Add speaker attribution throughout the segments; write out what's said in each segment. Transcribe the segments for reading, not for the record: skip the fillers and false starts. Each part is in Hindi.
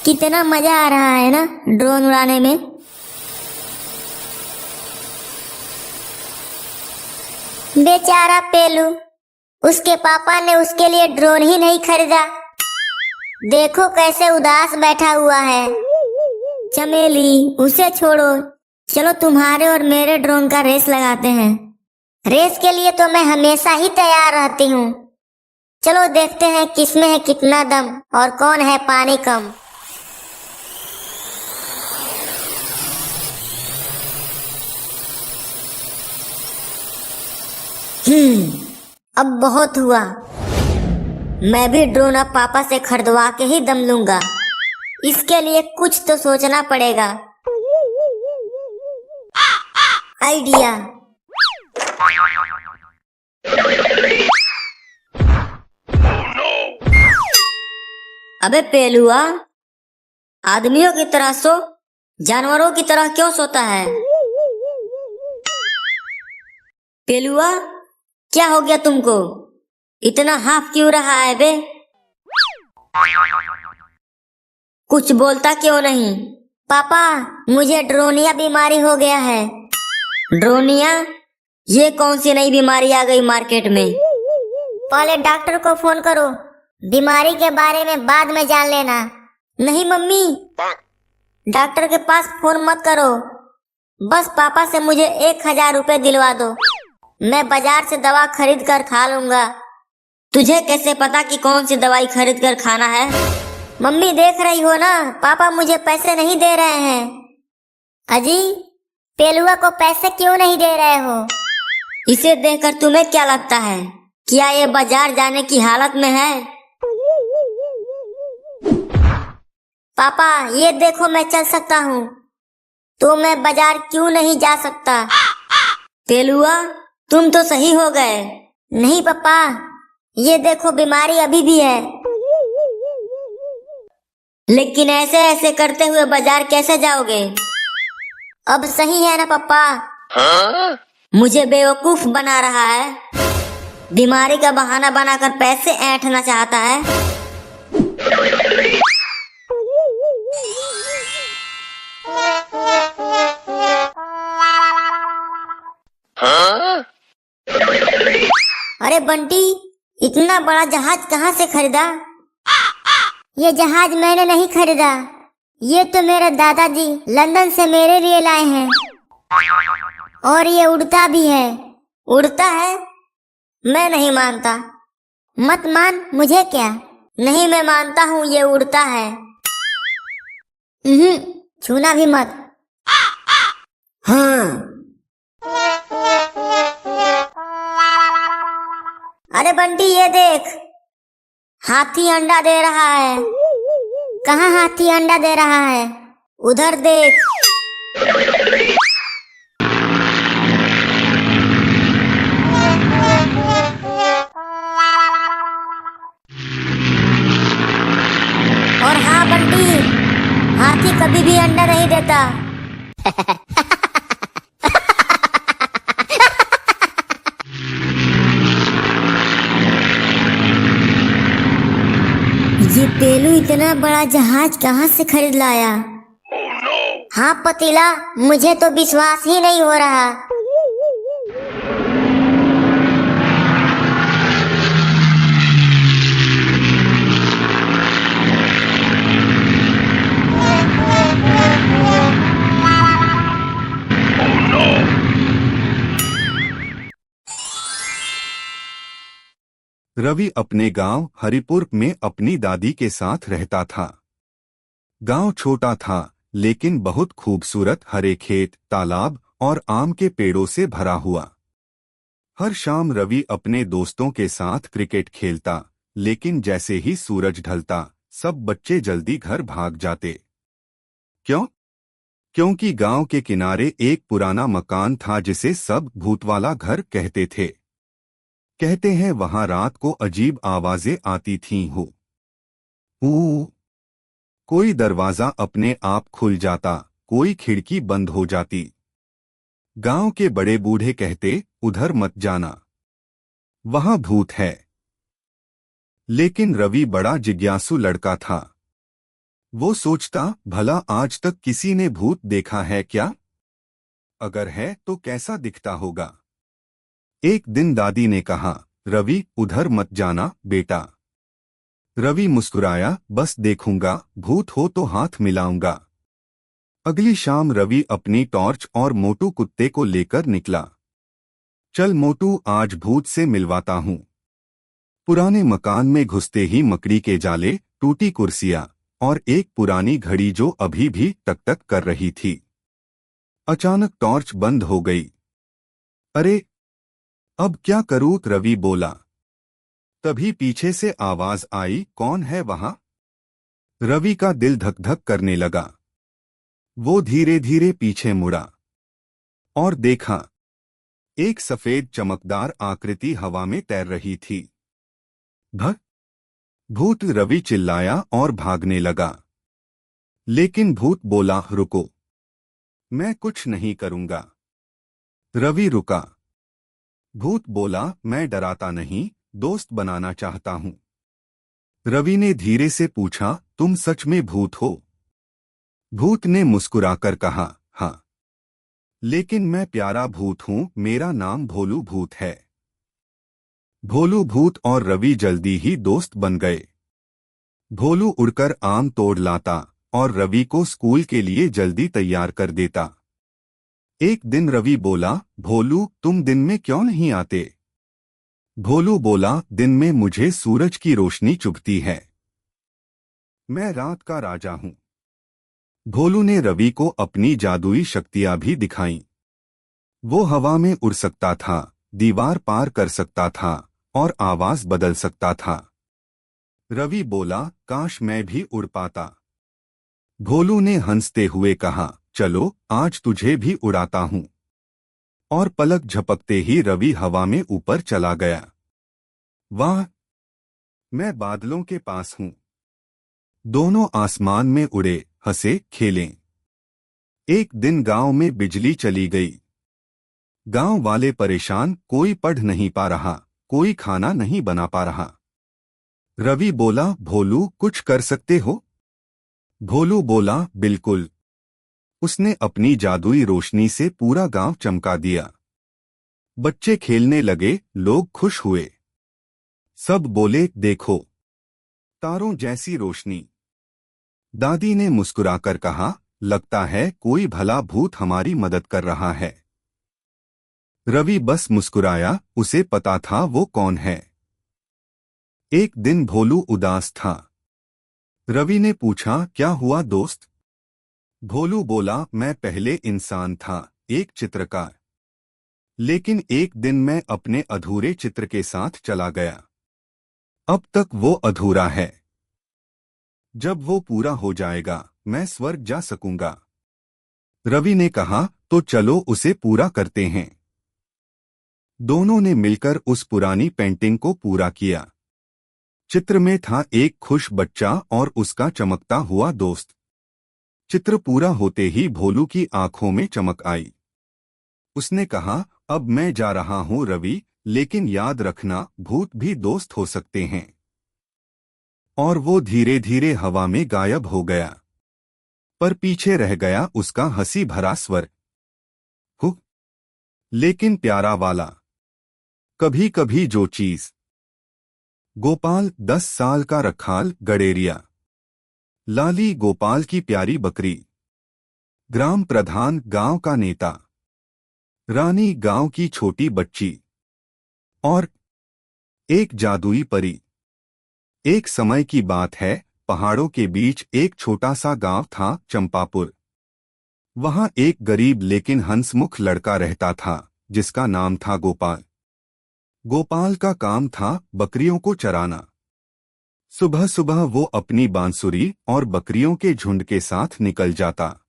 Speaker 1: कितना मजा आ रहा है ना ड्रोन उड़ाने में। बेचारा पेलू, उसके पापा ने उसके लिए ड्रोन ही नहीं खरीदा। देखो कैसे उदास बैठा हुआ है। चमेली, उसे छोड़ो, चलो तुम्हारे और मेरे ड्रोन का रेस लगाते हैं। रेस के लिए तो मैं हमेशा ही तैयार रहती हूँ। चलो देखते हैं किसमें है कितना दम और कौन है पानी कम। अब बहुत हुआ। मैं भी ड्रोन अब पापा से खरीदवा के ही दम लूंगा। इसके लिए कुछ तो सोचना पड़ेगा। आइडिया। अबे पेलुआ, आदमियों की तरह सो, जानवरों की तरह क्यों सोता है? पेलुआ, क्या हो गया तुमको? इतना हाफ क्यों रहा है बे? कुछ बोलता क्यों नहीं? पापा, मुझे ड्रोनिया बीमारी हो गया है। ड्रोनिया? ये कौन सी नई बीमारी आ गई मार्केट में? पहले डॉक्टर को फोन करो, बीमारी के बारे में बाद में जान लेना। नहीं मम्मी, डॉक्टर के पास फोन मत करो। बस पापा से मुझे 1000 रुपए दिलवा दो, मैं बाजार से दवा खरीद कर खा लूंगा। तुझे कैसे पता कि कौन सी दवाई खरीद कर खाना है? मम्मी देख रही हो ना, पापा मुझे पैसे नहीं दे रहे हैं। अजी, पेलुआ को पैसे क्यों नहीं दे रहे हो? इसे देखकर तुम्हें क्या लगता है? क्या ये बाजार जाने की हालत में है? पापा ये देखो, मैं चल सकता हूँ, तो मैं बाजार क्यों नहीं जा सकता? पेलुआ, तुम तो सही हो गए। नहीं पापा, ये देखो बीमारी अभी भी है। लेकिन ऐसे ऐसे करते हुए बाजार कैसे जाओगे? अब सही है ना पापा? मुझे बेवकूफ बना रहा है। बीमारी का बहाना बनाकर पैसे ऐंठना चाहता है। अरे बंटी, इतना बड़ा जहाज कहाँ से खरीदा? ये जहाज मैंने नहीं खरीदा, ये तो मेरे दादाजी लंदन से मेरे लिए लाए हैं। और ये उड़ता भी है। उड़ता है? मैं नहीं मानता। मत मान, मुझे क्या। नहीं, मैं मानता हूँ ये उड़ता है। छूना भी मत। हाँ। अरे बंटी ये देख, हाथी अंडा दे रहा है। कहाँ हाथी अंडा दे रहा है? उधर देख। और हाँ बंटी, हाथी कभी भी अंडा नहीं देता। ये पेलू इतना बड़ा जहाज कहाँ से खरीद लाया? हाँ पतीला, मुझे तो विश्वास ही नहीं हो रहा।
Speaker 2: रवि अपने गांव हरिपुर में अपनी दादी के साथ रहता था। गांव छोटा था, लेकिन बहुत खूबसूरत हरे खेत, तालाब और आम के पेड़ों से भरा हुआ। हर शाम रवि अपने दोस्तों के साथ क्रिकेट खेलता, लेकिन जैसे ही सूरज ढलता, सब बच्चे जल्दी घर भाग जाते। क्यों? क्योंकि गांव के किनारे एक पुराना मकान था जिसे सब भूतवाला घर कहते थे। कहते हैं वहां रात को अजीब आवाजें आती थीं। हो कोई दरवाजा अपने आप खुल जाता, कोई खिड़की बंद हो जाती। गांव के बड़े बूढ़े कहते, उधर मत जाना, वहां भूत है। लेकिन रवि बड़ा जिज्ञासु लड़का था। वो सोचता, भला आज तक किसी ने भूत देखा है क्या? अगर है तो कैसा दिखता होगा? एक दिन दादी ने कहा, रवि उधर मत जाना बेटा। रवि मुस्कुराया, बस देखूंगा, भूत हो तो हाथ मिलाऊंगा। अगली शाम रवि अपनी टॉर्च और मोटू कुत्ते को लेकर निकला। चल मोटू, आज भूत से मिलवाता हूँ। पुराने मकान में घुसते ही मकड़ी के जाले, टूटी कुर्सियां और एक पुरानी घड़ी जो अभी भी टक टक कर रही थी। अचानक टॉर्च बंद हो गई। अरे, अब क्या करूं? रवि बोला। तभी पीछे से आवाज आई, कौन है वहां? रवि का दिल धक धक करने लगा। वो धीरे धीरे पीछे मुड़ा और देखा, एक सफेद चमकदार आकृति हवा में तैर रही थी। भ भूत! रवि चिल्लाया और भागने लगा। लेकिन भूत बोला, रुको, मैं कुछ नहीं करूंगा। रवि रुका। भूत बोला, मैं डराता नहीं, दोस्त बनाना चाहता हूं। रवि ने धीरे से पूछा, तुम सच में भूत हो? भूत ने मुस्कुराकर कहा, हाँ, लेकिन मैं प्यारा भूत हूं, मेरा नाम भोलू भूत है। भोलू भूत और रवि जल्दी ही दोस्त बन गए। भोलू उड़कर आम तोड़ लाता और रवि को स्कूल के लिए जल्दी तैयार कर देता। एक दिन रवि बोला, भोलू तुम दिन में क्यों नहीं आते? भोलू बोला, दिन में मुझे सूरज की रोशनी चुभती है, मैं रात का राजा हूं। भोलू ने रवि को अपनी जादुई शक्तियां भी दिखाईं। वो हवा में उड़ सकता था, दीवार पार कर सकता था और आवाज बदल सकता था। रवि बोला, काश मैं भी उड़ पाता। भोलू ने हंसते हुए कहा, चलो आज तुझे भी उड़ाता हूं। और पलक झपकते ही रवि हवा में ऊपर चला गया। वाह, मैं बादलों के पास हूं। दोनों आसमान में उड़े, हंसे, खेलें। एक दिन गांव में बिजली चली गई। गांव वाले परेशान, कोई पढ़ नहीं पा रहा, कोई खाना नहीं बना पा रहा। रवि बोला, भोलू कुछ कर सकते हो? भोलू बोला, बिल्कुल। उसने अपनी जादुई रोशनी से पूरा गांव चमका दिया। बच्चे खेलने लगे, लोग खुश हुए। सब बोले, देखो, तारों जैसी रोशनी। दादी ने मुस्कुराकर कहा, लगता है कोई भला भूत हमारी मदद कर रहा है। रवि बस मुस्कुराया, उसे पता था वो कौन है। एक दिन भोलू उदास था। रवि ने पूछा, क्या हुआ दोस्त? भोलू बोला, मैं पहले इंसान था, एक चित्रकार। लेकिन एक दिन मैं अपने अधूरे चित्र के साथ चला गया। अब तक वो अधूरा है। जब वो पूरा हो जाएगा, मैं स्वर्ग जा सकूंगा। रवि ने कहा, तो चलो उसे पूरा करते हैं। दोनों ने मिलकर उस पुरानी पेंटिंग को पूरा किया। चित्र में था एक खुश बच्चा और उसका चमकता हुआ दोस्त। चित्र पूरा होते ही भोलू की आंखों में चमक आई। उसने कहा, अब मैं जा रहा हूं रवि, लेकिन याद रखना, भूत भी दोस्त हो सकते हैं। और वो धीरे धीरे हवा में गायब हो गया। पर पीछे रह गया उसका हंसी भरा स्वर, हु, लेकिन प्यारा वाला। कभी कभी जो चीज। गोपाल 10 साल का रखाल, गडेरिया। लाली गोपाल की प्यारी बकरी। ग्राम प्रधान गांव का नेता। रानी गांव की छोटी बच्ची। और एक जादुई परी। एक समय की बात है, पहाड़ों के बीच एक छोटा सा गांव था, चंपापुर। वहां एक गरीब लेकिन हंसमुख लड़का रहता था, जिसका नाम था गोपाल। गोपाल का काम था बकरियों को चराना। सुबह सुबह वो अपनी बांसुरी और बकरियों के झुंड के साथ निकल जाता।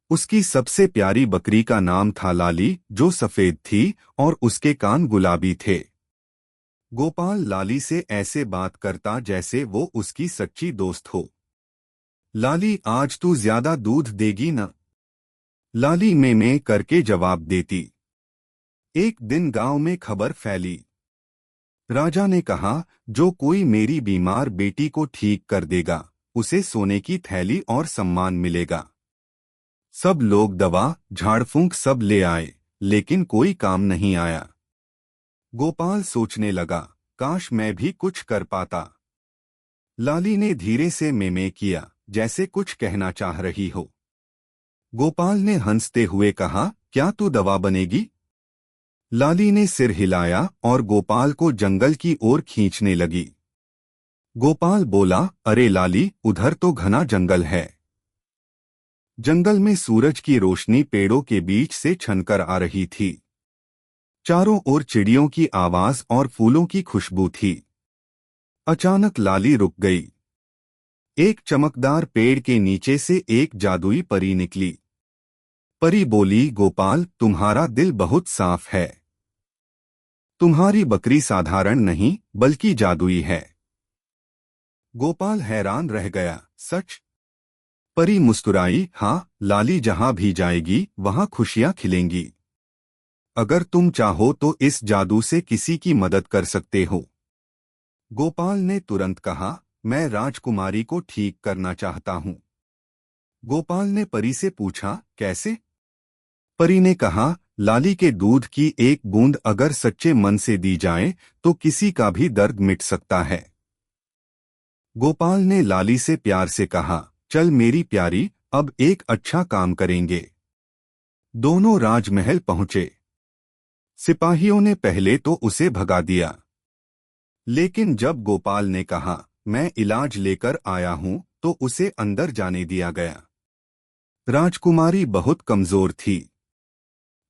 Speaker 2: उसकी सबसे प्यारी बकरी का नाम था लाली, जो सफेद थी और उसके कान गुलाबी थे। गोपाल लाली से ऐसे बात करता जैसे वो उसकी सच्ची दोस्त हो। लाली, आज तू ज्यादा दूध देगी न? लाली में करके जवाब देती। एक दिन गांव में खबर फैली। राजा ने कहा, जो कोई मेरी बीमार बेटी को ठीक कर देगा, उसे सोने की थैली और सम्मान मिलेगा। सब लोग दवा झाड़फूंक सब ले आए, लेकिन कोई काम नहीं आया। गोपाल सोचने लगा, काश मैं भी कुछ कर पाता। लाली ने धीरे से मेमे किया, जैसे कुछ कहना चाह रही हो। गोपाल ने हंसते हुए कहा, क्या तू दवा बनेगी? लाली ने सिर हिलाया और गोपाल को जंगल की ओर खींचने लगी। गोपाल बोला, अरे लाली, उधर तो घना जंगल है। जंगल में सूरज की रोशनी पेड़ों के बीच से छनकर आ रही थी। चारों ओर चिड़ियों की आवाज और फूलों की खुशबू थी। अचानक लाली रुक गई। एक चमकदार पेड़ के नीचे से एक जादुई परी निकली। परी बोली, गोपाल, तुम्हारा दिल बहुत साफ है। तुम्हारी बकरी साधारण नहीं बल्कि जादुई है। गोपाल हैरान रह गया, सच? परी मुस्कुराई, हाँ, लाली जहां भी जाएगी वहां खुशियां खिलेंगी। अगर तुम चाहो तो इस जादू से किसी की मदद कर सकते हो। गोपाल ने तुरंत कहा, मैं राजकुमारी को ठीक करना चाहता हूँ। गोपाल ने परी से पूछा, कैसे? परी ने कहा, लाली के दूध की एक बूंद अगर सच्चे मन से दी जाए तो किसी का भी दर्द मिट सकता है। गोपाल ने लाली से प्यार से कहा, चल मेरी प्यारी, अब एक अच्छा काम करेंगे। दोनों राजमहल पहुंचे। सिपाहियों ने पहले तो उसे भगा दिया, लेकिन जब गोपाल ने कहा, मैं इलाज लेकर आया हूं, तो उसे अंदर जाने दिया गया। राजकुमारी बहुत कमजोर थी।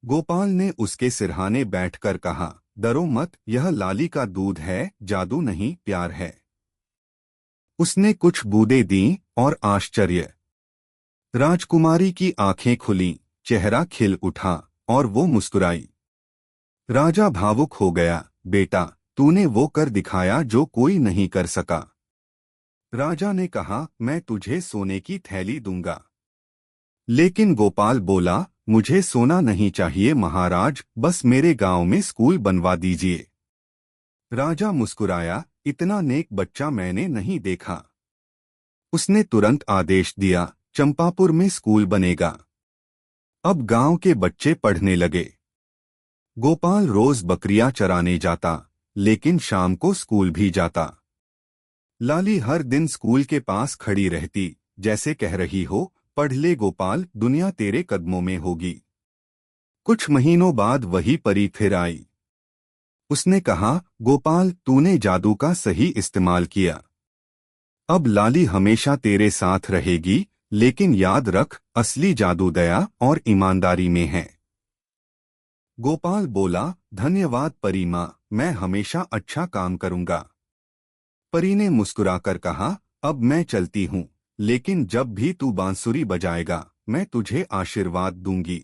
Speaker 2: गोपाल ने उसके सिरहाने बैठकर कहा, डरो मत, यह लाली का दूध है, जादू नहीं, प्यार है। उसने कुछ बूंदें दीं और आश्चर्य। राजकुमारी की आंखें खुलीं, चेहरा खिल उठा और वो मुस्कुराई। राजा भावुक हो गया, बेटा, तूने वो कर दिखाया जो कोई नहीं कर सका। राजा ने कहा, मैं तुझे सोने की थैली दूंगा। लेकिन गोपाल बोला, मुझे सोना नहीं चाहिए महाराज, बस मेरे गांव में स्कूल बनवा दीजिए। राजा मुस्कुराया, इतना नेक बच्चा मैंने नहीं देखा। उसने तुरंत आदेश दिया, चंपापुर में स्कूल बनेगा। अब गांव के बच्चे पढ़ने लगे। गोपाल रोज बकरियां चराने जाता, लेकिन शाम को स्कूल भी जाता। लाली हर दिन स्कूल के पास खड़ी रहती, जैसे कह रही हो, पढ़ ले गोपाल, दुनिया तेरे कदमों में होगी। कुछ महीनों बाद वही परी फिर आई। उसने कहा, गोपाल, तूने जादू का सही इस्तेमाल किया। अब लाली हमेशा तेरे साथ रहेगी, लेकिन याद रख, असली जादू दया और ईमानदारी में है। गोपाल बोला, धन्यवाद परी माँ, मैं हमेशा अच्छा काम करूंगा। परी ने मुस्कुराकर कहा, अब मैं चलती हूँ, लेकिन जब भी तू बांसुरी बजाएगा मैं तुझे आशीर्वाद दूंगी।